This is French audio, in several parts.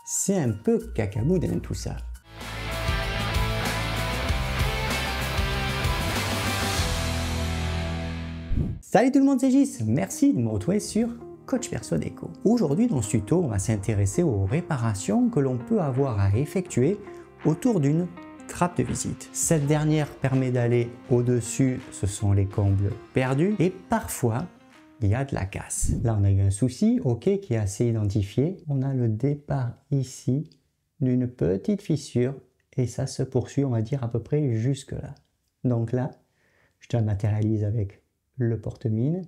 C'est un peu cacaboudin tout ça. Salut tout le monde, c'est Gis. Merci de me retrouver sur Coach Perso Déco. Aujourd'hui dans ce tuto, on va s'intéresser aux réparations que l'on peut avoir à effectuer autour d'une trappe de visite. Cette dernière permet d'aller au-dessus, ce sont les combles perdus, et parfois il y a de la casse. Là on a eu un souci, ok, qui est assez identifié. On a le départ ici d'une petite fissure et ça se poursuit, on va dire à peu près jusque là. Donc là, je te la matérialise avec le porte-mine.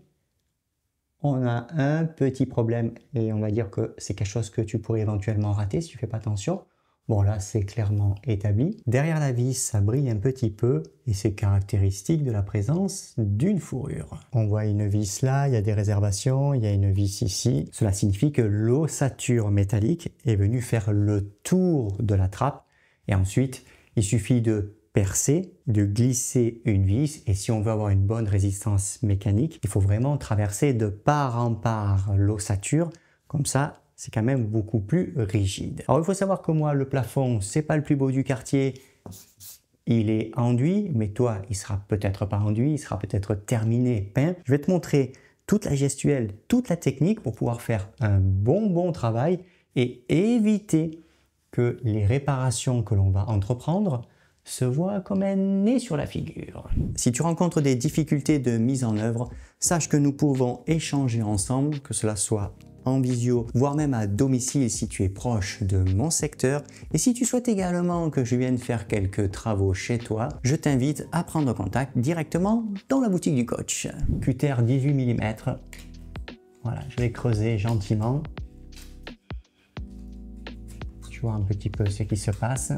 On a un petit problème et on va dire que c'est quelque chose que tu pourrais éventuellement rater si tu fais pas attention. Bon là c'est clairement établi. Derrière la vis ça brille un petit peu et c'est caractéristique de la présence d'une fourrure. On voit une vis là, il y a des réservations, il y a une vis ici. Cela signifie que l'ossature métallique est venue faire le tour de la trappe et ensuite il suffit de percer, de glisser une vis et si on veut avoir une bonne résistance mécanique, il faut vraiment traverser de part en part l'ossature, comme ça c'est quand même beaucoup plus rigide. Alors il faut savoir que moi le plafond c'est pas le plus beau du quartier, il est enduit, mais toi il sera peut-être pas enduit, il sera peut-être terminé, peint. Je vais te montrer toute la gestuelle, toute la technique pour pouvoir faire un bon travail et éviter que les réparations que l'on va entreprendre se voit comme un nez sur la figure. Si tu rencontres des difficultés de mise en œuvre, sache que nous pouvons échanger ensemble, que cela soit en visio, voire même à domicile si tu es proche de mon secteur. Et si tu souhaites également que je vienne faire quelques travaux chez toi, je t'invite à prendre contact directement dans la boutique du coach. Cutter 18 mm. Voilà, je vais creuser gentiment. Tu vois un petit peu ce qui se passe.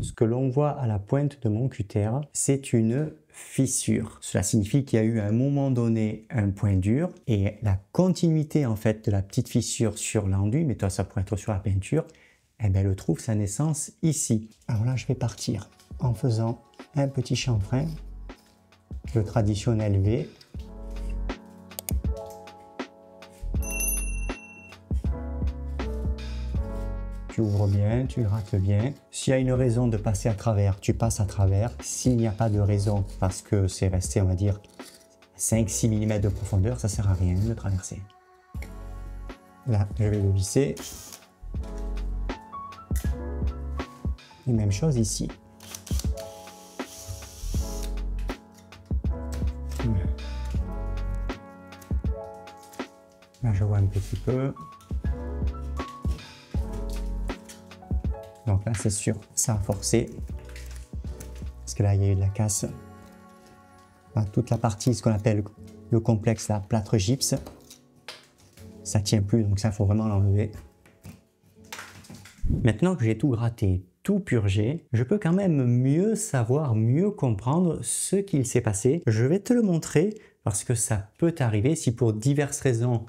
Ce que l'on voit à la pointe de mon cutter, c'est une fissure. Cela signifie qu'il y a eu à un moment donné un point dur et la continuité en fait de la petite fissure sur l'enduit, mais toi ça pourrait être sur la peinture, eh bien, elle trouve sa naissance ici. Alors là, je vais partir en faisant un petit chanfrein, le traditionnel V. Tu ouvres bien, tu grattes bien. S'il y a une raison de passer à travers, tu passes à travers. S'il n'y a pas de raison, parce que c'est resté, on va dire, 5-6 mm de profondeur, ça ne sert à rien de traverser. Là, je vais le visser. Et même chose ici. Là, je vois un petit peu. Donc là, c'est sûr, ça a forcé. Parce que là, il y a eu de la casse. Là, toute la partie, ce qu'on appelle le complexe, la plâtre gypse, ça tient plus, donc ça, il faut vraiment l'enlever. Maintenant que j'ai tout gratté, tout purgé, je peux quand même mieux savoir, mieux comprendre ce qu'il s'est passé. Je vais te le montrer parce que ça peut t'arriver si pour diverses raisons,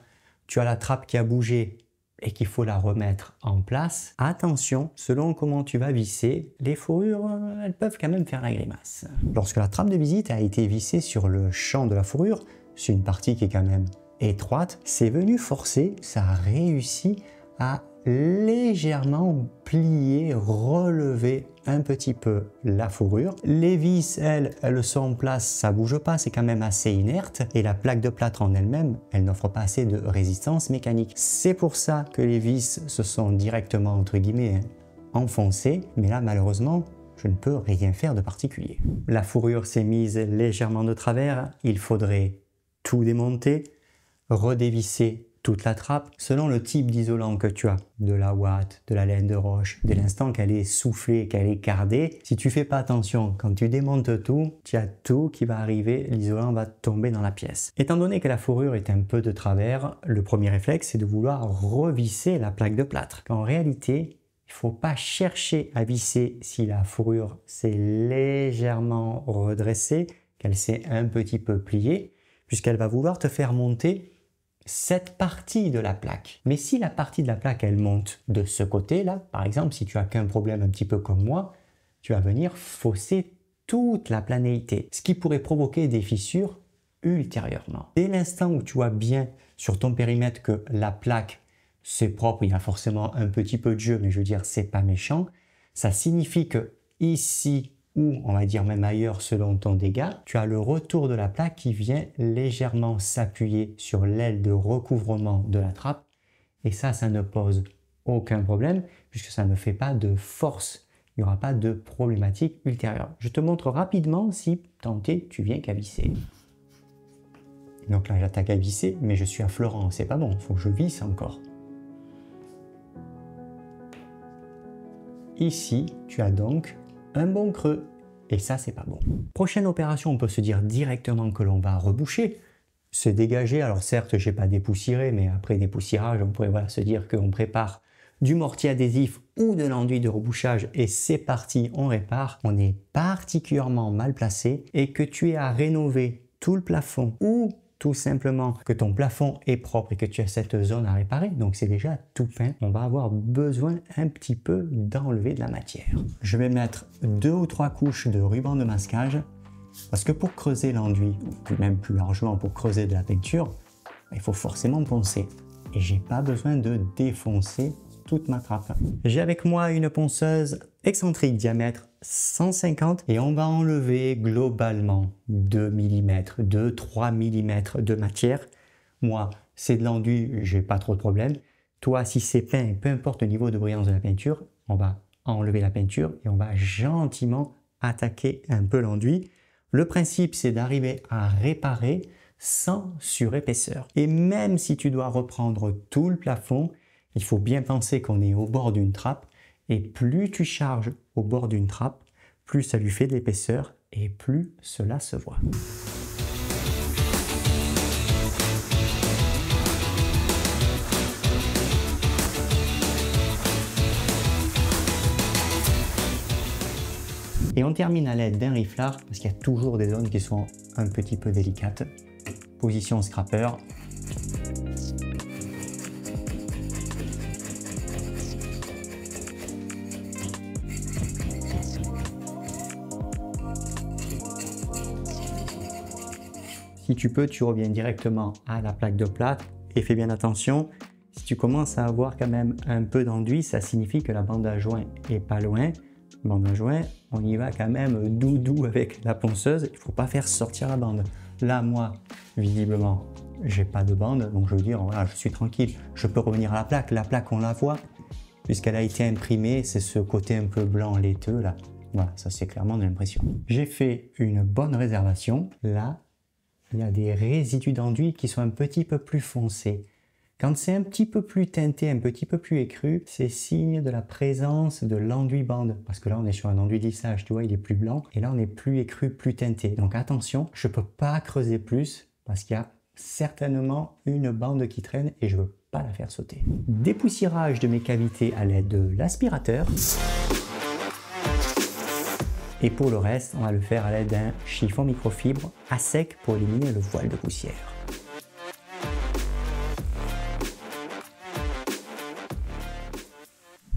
tu as la trappe qui a bougé et qu'il faut la remettre en place. Attention, selon comment tu vas visser, les fourrures, elles peuvent quand même faire la grimace. Lorsque la trappe de visite a été vissée sur le champ de la fourrure, c'est une partie qui est quand même étroite, c'est venu forcer, ça a réussi à légèrement plier, relever un petit peu la fourrure. Les vis, elles sont en place, ça bouge pas, c'est quand même assez inerte. Et la plaque de plâtre en elle-même, elle n'offre pas assez de résistance mécanique. C'est pour ça que les vis se sont directement, entre guillemets, enfoncées. Mais là, malheureusement, je ne peux rien faire de particulier. La fourrure s'est mise légèrement de travers. Il faudrait tout démonter, redévisser toute la trappe, selon le type d'isolant que tu as, de la ouate, de la laine de roche, dès l'instant qu'elle est soufflée, qu'elle est cardée, si tu fais pas attention, quand tu démontes tout, tu as tout qui va arriver, l'isolant va tomber dans la pièce. Étant donné que la fourrure est un peu de travers, le premier réflexe c'est de vouloir revisser la plaque de plâtre. En réalité, il ne faut pas chercher à visser si la fourrure s'est légèrement redressée, qu'elle s'est un petit peu pliée, puisqu'elle va vouloir te faire monter cette partie de la plaque. Mais si la partie de la plaque, elle monte de ce côté-là, par exemple, si tu as qu'un problème un petit peu comme moi, tu vas venir fausser toute la planéité, ce qui pourrait provoquer des fissures ultérieurement. Dès l'instant où tu vois bien sur ton périmètre que la plaque c'est propre, il y a forcément un petit peu de jeu, mais je veux dire, c'est pas méchant. Ça signifie que ici, ou on va dire même ailleurs selon ton dégât, tu as le retour de la plaque qui vient légèrement s'appuyer sur l'aile de recouvrement de la trappe. Et ça ne pose aucun problème puisque ça ne fait pas de force. Il n'y aura pas de problématique ultérieure. Je te montre rapidement si tenté tu viens cavisser. Donc là j'attaque à visser, mais je suis à Florent, c'est pas bon, il faut que je visse encore. Ici, tu as donc un bon creux. Et ça, c'est pas bon. Prochaine opération, on peut se dire directement que l'on va reboucher, se dégager. Alors certes, j'ai pas dépoussiéré, mais après dépoussiérage, on pourrait se dire qu'on prépare du mortier adhésif ou de l'enduit de rebouchage et c'est parti, on répare. On est particulièrement mal placé et que tu aies à rénover tout le plafond ou tout simplement que ton plafond est propre et que tu as cette zone à réparer, donc c'est déjà tout peint, on va avoir besoin un petit peu d'enlever de la matière. Je vais mettre 2 ou 3 couches de ruban de masquage parce que pour creuser l'enduit, ou même plus largement pour creuser de la peinture, il faut forcément poncer et j'ai pas besoin de défoncer toute ma trappe. J'ai avec moi une ponceuse excentrique diamètre 150 et on va enlever globalement 2 mm, 2-3 mm de matière. Moi, c'est de l'enduit, j'ai pas trop de problème. Toi, si c'est peint, peu importe le niveau de brillance de la peinture, on va enlever la peinture et on va gentiment attaquer un peu l'enduit. Le principe, c'est d'arriver à réparer sans surépaisseur. Et même si tu dois reprendre tout le plafond, il faut bien penser qu'on est au bord d'une trappe et plus tu charges au bord d'une trappe, plus ça lui fait de l'épaisseur et plus cela se voit. Et on termine à l'aide d'un riflard parce qu'il y a toujours des zones qui sont un petit peu délicates. Position scrapper. Si tu peux, tu reviens directement à la plaque de plâtre et fais bien attention. Si tu commences à avoir quand même un peu d'enduit, ça signifie que la bande à joint est pas loin. Bande à joint, on y va quand même doudou avec la ponceuse. Il ne faut pas faire sortir la bande. Là, moi, visiblement, j'ai pas de bande, donc je veux dire, voilà, je suis tranquille. Je peux revenir à la plaque. La plaque, on la voit puisqu'elle a été imprimée. C'est ce côté un peu blanc laiteux là. Voilà, ça c'est clairement de l'impression. J'ai fait une bonne réservation. Là, il y a des résidus d'enduit qui sont un petit peu plus foncés. Quand c'est un petit peu plus teinté, un petit peu plus écru, c'est signe de la présence de l'enduit bande. Parce que là, on est sur un enduit de lissage, tu vois, il est plus blanc. Et là, on est plus écru, plus teinté. Donc attention, je ne peux pas creuser plus parce qu'il y a certainement une bande qui traîne et je ne veux pas la faire sauter. Dépoussiérage de mes cavités à l'aide de l'aspirateur. Et pour le reste, on va le faire à l'aide d'un chiffon microfibre à sec pour éliminer le voile de poussière.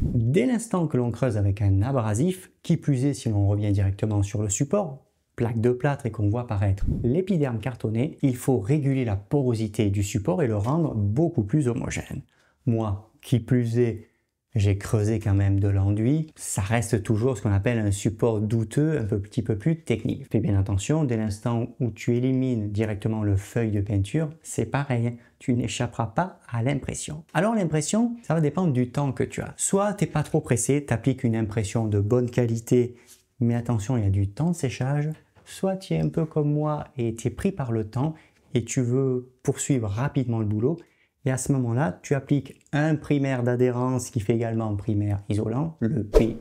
Dès l'instant que l'on creuse avec un abrasif, qui plus est si l'on revient directement sur le support, plaque de plâtre et qu'on voit apparaître l'épiderme cartonné, il faut réguler la porosité du support et le rendre beaucoup plus homogène. Moi, qui plus est, j'ai creusé quand même de l'enduit, ça reste toujours ce qu'on appelle un support douteux, un petit peu plus technique. Fais bien attention, dès l'instant où tu élimines directement le feuille de peinture, c'est pareil, tu n'échapperas pas à l'impression. Alors l'impression, ça va dépendre du temps que tu as. Soit tu n'es pas trop pressé, tu appliques une impression de bonne qualité, mais attention, il y a du temps de séchage. Soit tu es un peu comme moi et tu es pris par le temps et tu veux poursuivre rapidement le boulot. Et à ce moment-là, tu appliques un primaire d'adhérence qui fait également primaire isolant, le PIN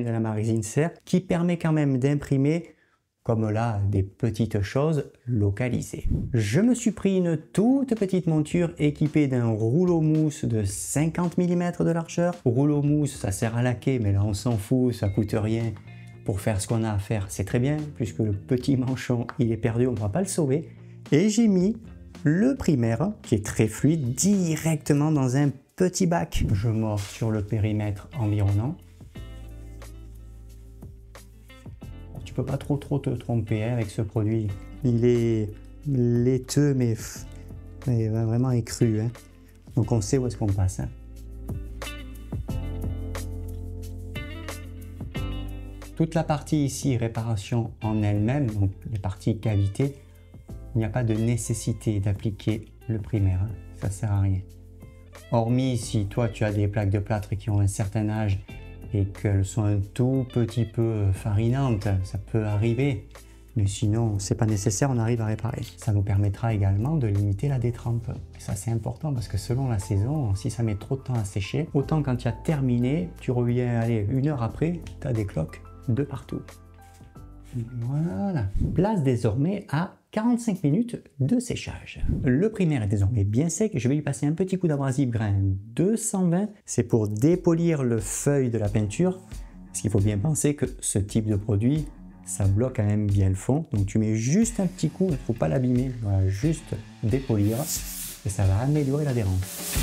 de la marque Zinsser, qui permet quand même d'imprimer, comme là, des petites choses localisées. Je me suis pris une toute petite monture équipée d'un rouleau mousse de 50 mm de largeur. Rouleau mousse, ça sert à laquer, mais là on s'en fout, ça coûte rien. Pour faire ce qu'on a à faire, c'est très bien, puisque le petit manchon, il est perdu, on ne va pas le sauver. Et j'ai mis le primaire, qui est très fluide, directement dans un petit bac. Je mords sur le périmètre environnant. Tu peux pas trop te tromper avec ce produit. Il est laiteux, mais vraiment écru. Donc on sait où est-ce qu'on passe. Toute la partie ici, réparation en elle-même, donc les parties cavité, il n'y a pas de nécessité d'appliquer le primaire, hein. Ça sert à rien. Hormis si toi tu as des plaques de plâtre qui ont un certain âge et qu'elles sont un tout petit peu farinantes, ça peut arriver. Mais sinon, c'est pas nécessaire, on arrive à réparer. Ça nous permettra également de limiter la détrempe. Et ça, c'est important parce que selon la saison, si ça met trop de temps à sécher, autant quand tu as terminé, tu reviens, allez, 1 heure après, tu as des cloques de partout. Voilà. Place désormais à 45 minutes de séchage. Le primaire est désormais bien sec. Je vais lui passer un petit coup d'abrasif grain 220. C'est pour dépolir le feuille de la peinture. Parce qu'il faut bien penser que ce type de produit, ça bloque quand même bien le fond. Donc tu mets juste un petit coup, il ne faut pas l'abîmer. Voilà, juste dépolir et ça va améliorer l'adhérence.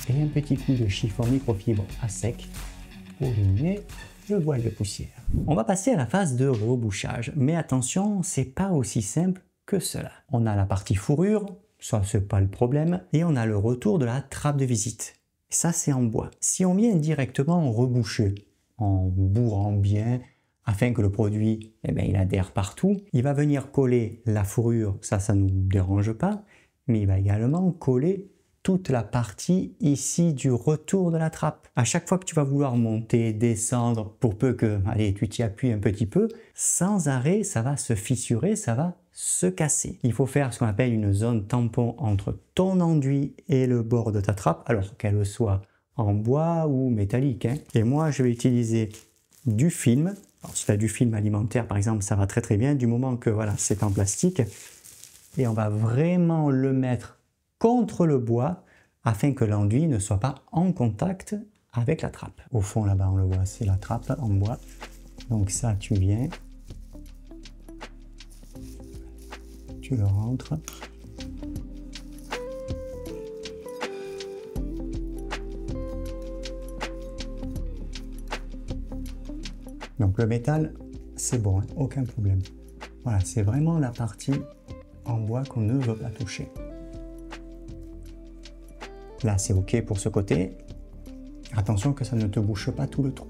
Et un petit coup de chiffon microfibre à sec pour éliminer le voile de poussière. On va passer à la phase de rebouchage. Mais attention, c'est pas aussi simple que cela. On a la partie fourrure, ça c'est pas le problème, et on a le retour de la trappe de visite. Ça, c'est en bois. Si on vient directement reboucher, en bourrant bien, afin que le produit, il adhère partout, il va venir coller la fourrure, ça ne nous dérange pas, mais il va également coller toute la partie ici du retour de la trappe. À chaque fois que tu vas vouloir monter, descendre, pour peu que, allez, tu t'y appuies un petit peu, sans arrêt, ça va se fissurer, ça va se casser. Il faut faire ce qu'on appelle une zone tampon entre ton enduit et le bord de ta trappe, alors qu'elle soit en bois ou métallique, hein. Et moi, je vais utiliser du film. Alors, si tu as du film alimentaire, par exemple, ça va très très bien, du moment que voilà, c'est en plastique. Et on va vraiment le mettre contre le bois afin que l'enduit ne soit pas en contact avec la trappe. Au fond, là-bas, on le voit, c'est la trappe en bois. Donc ça, tu viens, tu le rentres. Donc le métal, c'est bon, hein, aucun problème. Voilà, c'est vraiment la partie en bois qu'on ne veut pas toucher. Là, c'est OK pour ce côté. Attention que ça ne te bouche pas tout le trou.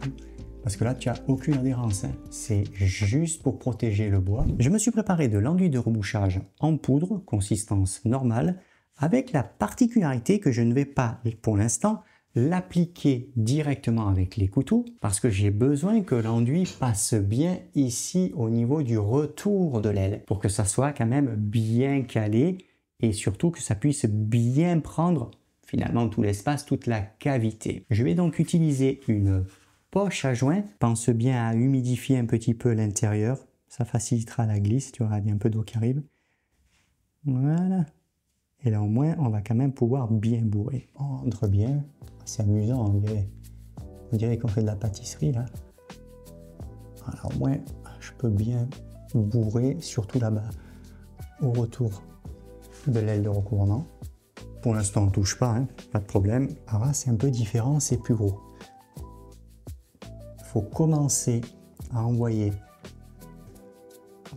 Parce que là, tu n'as aucune adhérence, hein. C'est juste pour protéger le bois. Je me suis préparé de l'enduit de rebouchage en poudre, consistance normale, avec la particularité que je ne vais pas, pour l'instant, l'appliquer directement avec les couteaux, parce que j'ai besoin que l'enduit passe bien ici au niveau du retour de l'aile, pour que ça soit quand même bien calé, et surtout que ça puisse bien prendre finalement tout l'espace, toute la cavité. Je vais donc utiliser une poche à joint. Pense bien à humidifier un petit peu l'intérieur. Ça facilitera la glisse, tu auras un peu d'eau qui arrive. Voilà. Et là au moins, on va quand même pouvoir bien bourrer. On entre bien. C'est amusant, on dirait qu'on fait de la pâtisserie là. Alors au moins, je peux bien bourrer, surtout là-bas, au retour de l'aile de recouvrement. Pour l'instant, on ne touche pas, hein, pas de problème. Alors là, c'est un peu différent, c'est plus gros. Il faut commencer à envoyer,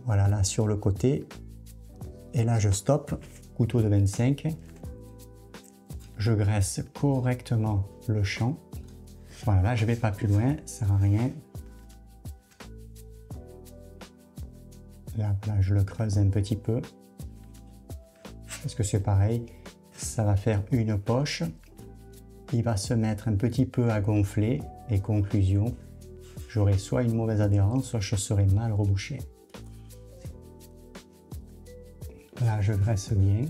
voilà, là sur le côté. Et là, je stoppe, couteau de 25. Je graisse correctement le champ. Voilà, là, je ne vais pas plus loin, ça ne sert à rien. Là, je le creuse un petit peu. Parce que c'est pareil. Ça va faire une poche, il va se mettre un petit peu à gonfler et conclusion, j'aurai soit une mauvaise adhérence, soit je serai mal rebouché. Là, je graisse bien.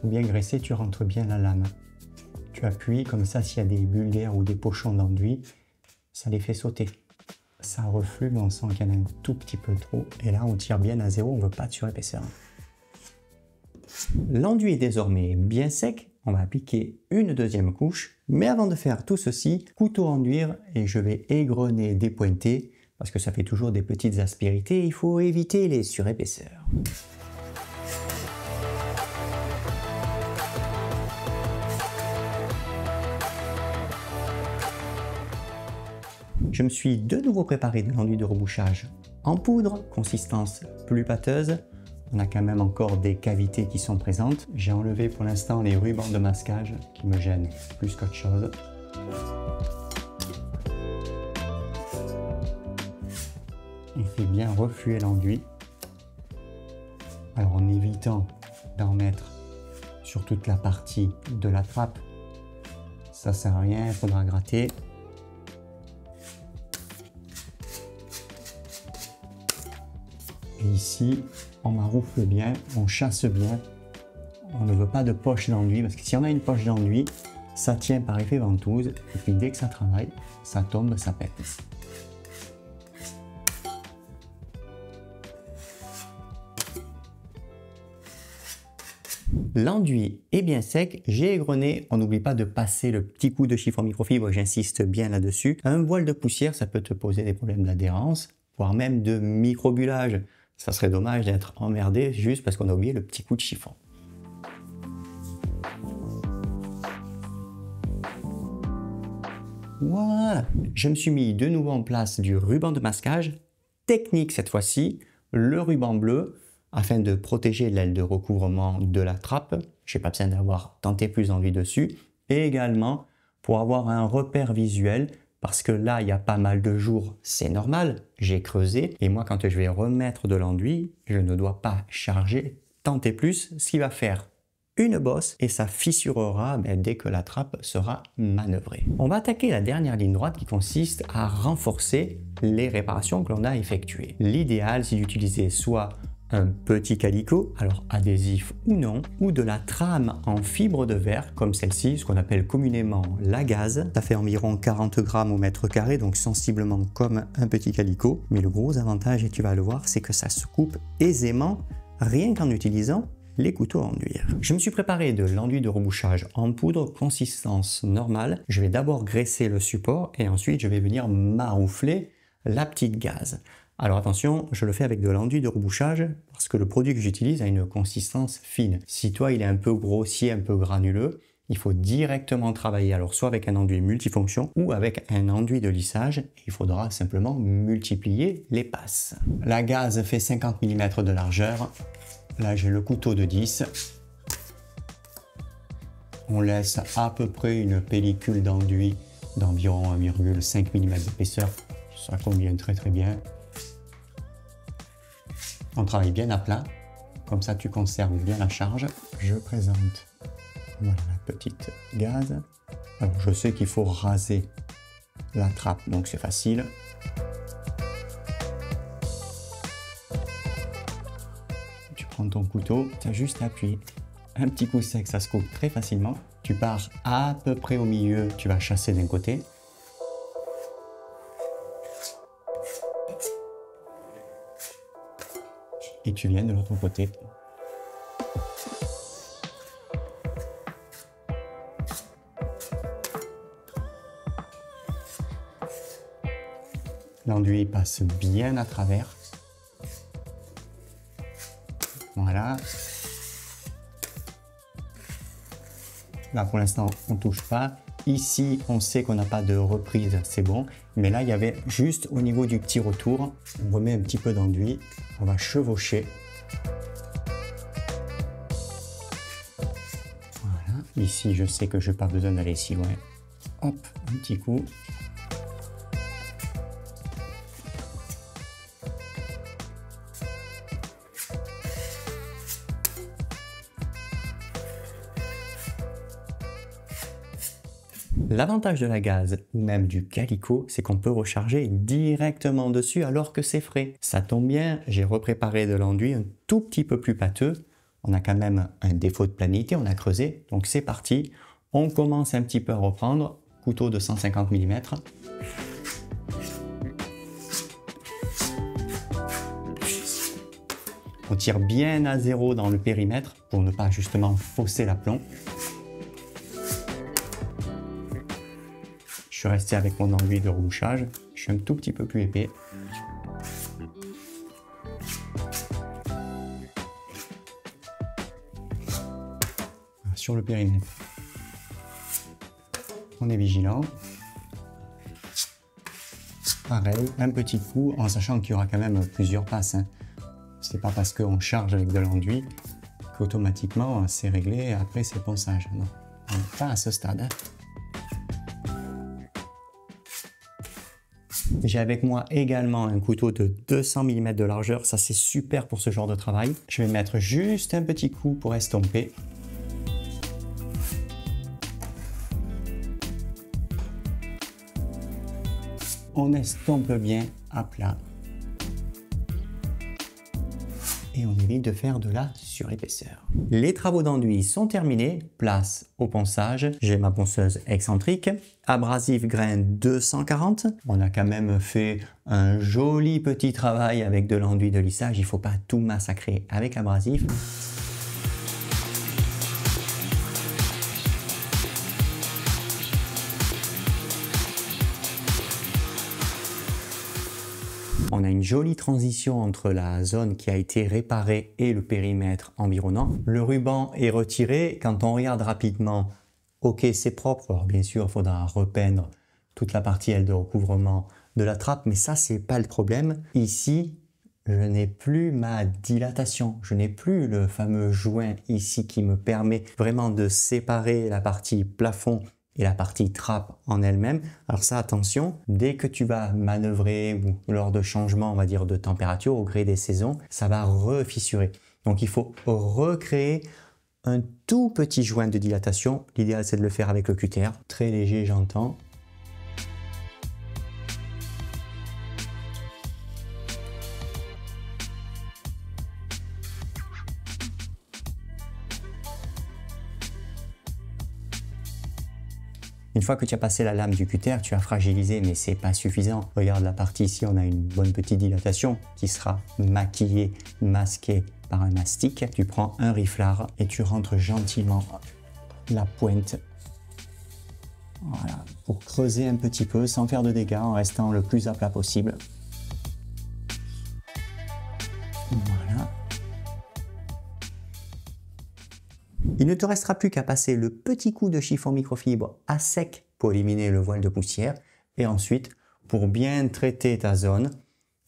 Bien graisser, tu rentres bien la lame. Tu appuies comme ça, s'il y a des bulles d'air ou des pochons d'enduit, ça les fait sauter. Ça reflue, mais on sent qu'il y en a un tout petit peu trop. Et là, on tire bien à zéro, on ne veut pas de surépaisseur. L'enduit est désormais bien sec, on va appliquer une deuxième couche, mais avant de faire tout ceci, couteau enduire et je vais égrener, dépointer, parce que ça fait toujours des petites aspérités, il faut éviter les surépaisseurs. Je me suis de nouveau préparé de l'enduit de rebouchage en poudre, consistance plus pâteuse. On a quand même encore des cavités qui sont présentes. J'ai enlevé pour l'instant les rubans de masquage qui me gênent plus qu'autre chose. On fait bien refluer l'enduit. Alors en évitant d'en mettre sur toute la partie de la trappe, ça sert à rien, il faudra gratter. Et ici, on maroufle bien, on chasse bien. On ne veut pas de poche d'enduit parce que si on a une poche d'enduit, ça tient par effet ventouse et puis dès que ça travaille, ça tombe, ça pète. L'enduit est bien sec, j'ai égrené. On n'oublie pas de passer le petit coup de chiffon microfibre, j'insiste bien là-dessus. Un voile de poussière, ça peut te poser des problèmes d'adhérence, voire même de microbullage. Ça serait dommage d'être emmerdé juste parce qu'on a oublié le petit coup de chiffon. Voilà, je me suis mis de nouveau en place du ruban de masquage, technique cette fois-ci, le ruban bleu, afin de protéger l'aile de recouvrement de la trappe. Je n'ai pas besoin d'avoir tenté plus d'enduit dessus. Et également pour avoir un repère visuel, parce que là, il y a pas mal de jours, c'est normal, j'ai creusé. Et moi, quand je vais remettre de l'enduit, je ne dois pas charger, tenter plus, ce qui va faire une bosse et ça fissurera dès que la trappe sera manœuvrée. On va attaquer la dernière ligne droite qui consiste à renforcer les réparations que l'on a effectuées. L'idéal, c'est d'utiliser soit un petit calicot, alors adhésif ou non, ou de la trame en fibre de verre comme celle-ci, ce qu'on appelle communément la gaze. Ça fait environ 40 grammes au mètre carré, donc sensiblement comme un petit calicot. Mais le gros avantage, et tu vas le voir, c'est que ça se coupe aisément rien qu'en utilisant les couteaux à enduire. Je me suis préparé de l'enduit de rebouchage en poudre consistance normale. Je vais d'abord graisser le support et ensuite je vais venir maroufler la petite gaze. Alors attention, je le fais avec de l'enduit de rebouchage parce que le produit que j'utilise a une consistance fine. Si toi il est un peu grossier, un peu granuleux, il faut directement travailler alors soit avec un enduit multifonction ou avec un enduit de lissage. Il faudra simplement multiplier les passes. La gaze fait 50 mm de largeur. Là j'ai le couteau de 10. On laisse à peu près une pellicule d'enduit d'environ 1,5 mm d'épaisseur. Ça convient très bien. On travaille bien à plat, comme ça tu conserves bien la charge. Je présente voilà, la petite gaze. Alors je sais qu'il faut raser la trappe, donc c'est facile. Tu prends ton couteau, tu as juste à appuyer. Un petit coup sec, ça se coupe très facilement. Tu pars à peu près au milieu, tu vas chasser d'un côté. Et tu viens de l'autre côté. L'enduit passe bien à travers. Voilà. Là pour l'instant on ne touche pas. Ici on sait qu'on n'a pas de reprise, c'est bon. Mais là il y avait juste au niveau du petit retour, on remet un petit peu d'enduit. On va chevaucher. Voilà. Ici, je sais que je n'ai pas besoin d'aller si loin. Hop, un petit coup. L'avantage de la gaze ou même du calicot, c'est qu'on peut recharger directement dessus alors que c'est frais. Ça tombe bien, j'ai repréparé de l'enduit un tout petit peu plus pâteux. On a quand même un défaut de planité, on a creusé, donc c'est parti. On commence un petit peu à reprendre, couteau de 150 mm. On tire bien à zéro dans le périmètre pour ne pas justement fausser l'aplomb. Je suis resté avec mon enduit de rebouchage. Je suis un tout petit peu plus épais. Sur le périmètre, on est vigilant. Pareil, un petit coup, en sachant qu'il y aura quand même plusieurs passes. C'est pas parce qu'on charge avec de l'enduit qu'automatiquement c'est réglé après c'est ponçage. Non, on n'est pas à ce stade. Hein. J'ai avec moi également un couteau de 200 mm de largeur, ça c'est super pour ce genre de travail. Je vais mettre juste un petit coup pour estomper. On estompe bien à plat. Et on évite de faire de la surépaisseur. Les travaux d'enduit sont terminés, place au ponçage. J'ai ma ponceuse excentrique, abrasif grain 240. On a quand même fait un joli petit travail avec de l'enduit de lissage. Il ne faut pas tout massacrer avec l'abrasif. On a une jolie transition entre la zone qui a été réparée et le périmètre environnant. Le ruban est retiré. Quand on regarde rapidement, ok, c'est propre. Alors bien sûr, il faudra repeindre toute la partie de recouvrement de la trappe, mais ça, c'est pas le problème. Ici, je n'ai plus ma dilatation. Je n'ai plus le fameux joint ici qui me permet vraiment de séparer la partie plafond et la partie trappe en elle-même. Alors ça, attention, dès que tu vas manœuvrer ou lors de changements, on va dire, de température au gré des saisons, ça va refissurer. Donc il faut recréer un tout petit joint de dilatation. L'idéal, c'est de le faire avec le cutter. Très léger, j'entends. Une fois que tu as passé la lame du cutter, tu as fragilisé, mais c'est pas suffisant. Regarde la partie ici, on a une bonne petite dilatation qui sera maquillée, masquée par un mastic. Tu prends un riflard et tu rentres gentiment la pointe. Voilà, pour creuser un petit peu sans faire de dégâts en restant le plus à plat possible. Voilà. Il ne te restera plus qu'à passer le petit coup de chiffon microfibre à sec pour éliminer le voile de poussière. Et ensuite, pour bien traiter ta zone,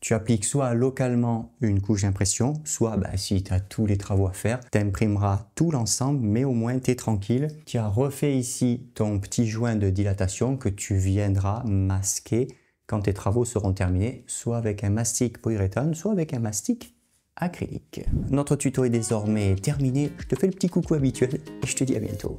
tu appliques soit localement une couche d'impression, soit si tu as tous les travaux à faire, tu imprimeras tout l'ensemble, mais au moins tu es tranquille. Tu as refait ici ton petit joint de dilatation que tu viendras masquer quand tes travaux seront terminés, soit avec un mastic polyuréthane, soit avec un mastic acrylique. Notre tuto est désormais terminé. Je te fais le petit coucou habituel et je te dis à bientôt.